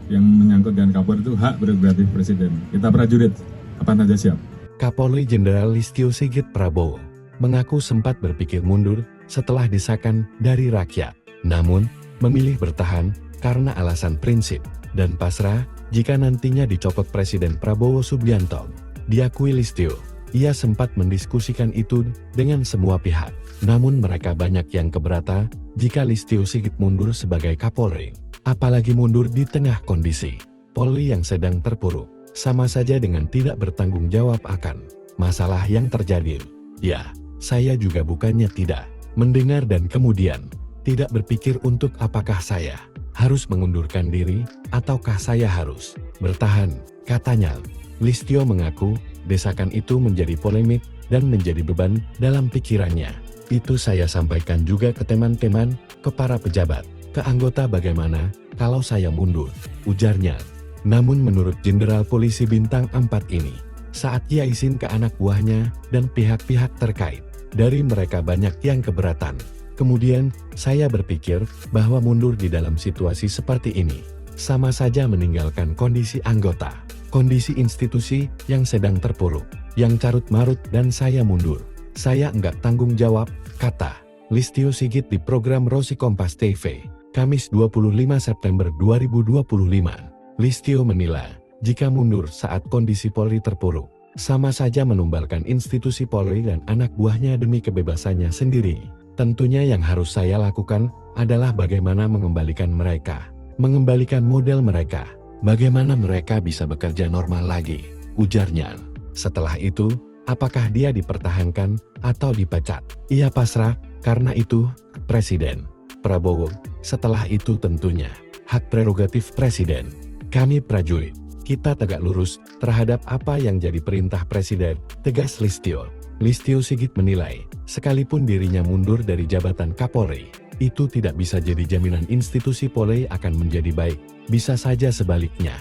yang menyangkut dengan Kapolri itu hak prerogatif Presiden. Kita prajurit, apa saja siap. Kapolri Jenderal Listio Sigit Prabowo mengaku sempat berpikir mundur setelah desakan dari rakyat, namun memilih bertahan karena alasan prinsip dan pasrah jika nantinya dicopot Presiden Prabowo Subianto. Diakui Listio, ia sempat mendiskusikan itu dengan semua pihak, namun mereka banyak yang keberatan jika Listio Sigit mundur sebagai Kapolri. Apalagi mundur di tengah kondisi Polri yang sedang terpuruk, sama saja dengan tidak bertanggung jawab akan masalah yang terjadi. Ya, saya juga bukannya tidak mendengar dan kemudian tidak berpikir untuk apakah saya harus mengundurkan diri ataukah saya harus bertahan, katanya. Listio mengaku desakan itu menjadi polemik dan menjadi beban dalam pikirannya. Itu saya sampaikan juga ke teman-teman, ke para pejabat, ke anggota bagaimana kalau saya mundur, ujarnya. Namun menurut Jenderal Polisi Bintang 4 ini, saat ia izin ke anak buahnya dan pihak-pihak terkait, dari mereka banyak yang keberatan. Kemudian, saya berpikir bahwa mundur di dalam situasi seperti ini, sama saja meninggalkan kondisi anggota, kondisi institusi yang sedang terpuruk, yang carut-marut dan saya mundur. Saya enggak tanggung jawab, kata Listio Sigit di program Rosi Kompas TV, Kamis 25 September 2025. Listio menilai, jika mundur saat kondisi Polri terpuruk, sama saja menumbalkan institusi Polri dan anak buahnya demi kebebasannya sendiri. Tentunya yang harus saya lakukan adalah bagaimana mengembalikan mereka, mengembalikan model mereka, bagaimana mereka bisa bekerja normal lagi, ujarnya. Setelah itu, apakah dia dipertahankan atau dipecat? Ia pasrah, karena itu, Presiden Prabowo. Setelah itu tentunya, hak prerogatif Presiden. Kami prajurit, kita tegak lurus terhadap apa yang jadi perintah Presiden, tegas Listio. Listio Sigit menilai, sekalipun dirinya mundur dari jabatan Kapolri, itu tidak bisa jadi jaminan institusi Polri akan menjadi baik, bisa saja sebaliknya.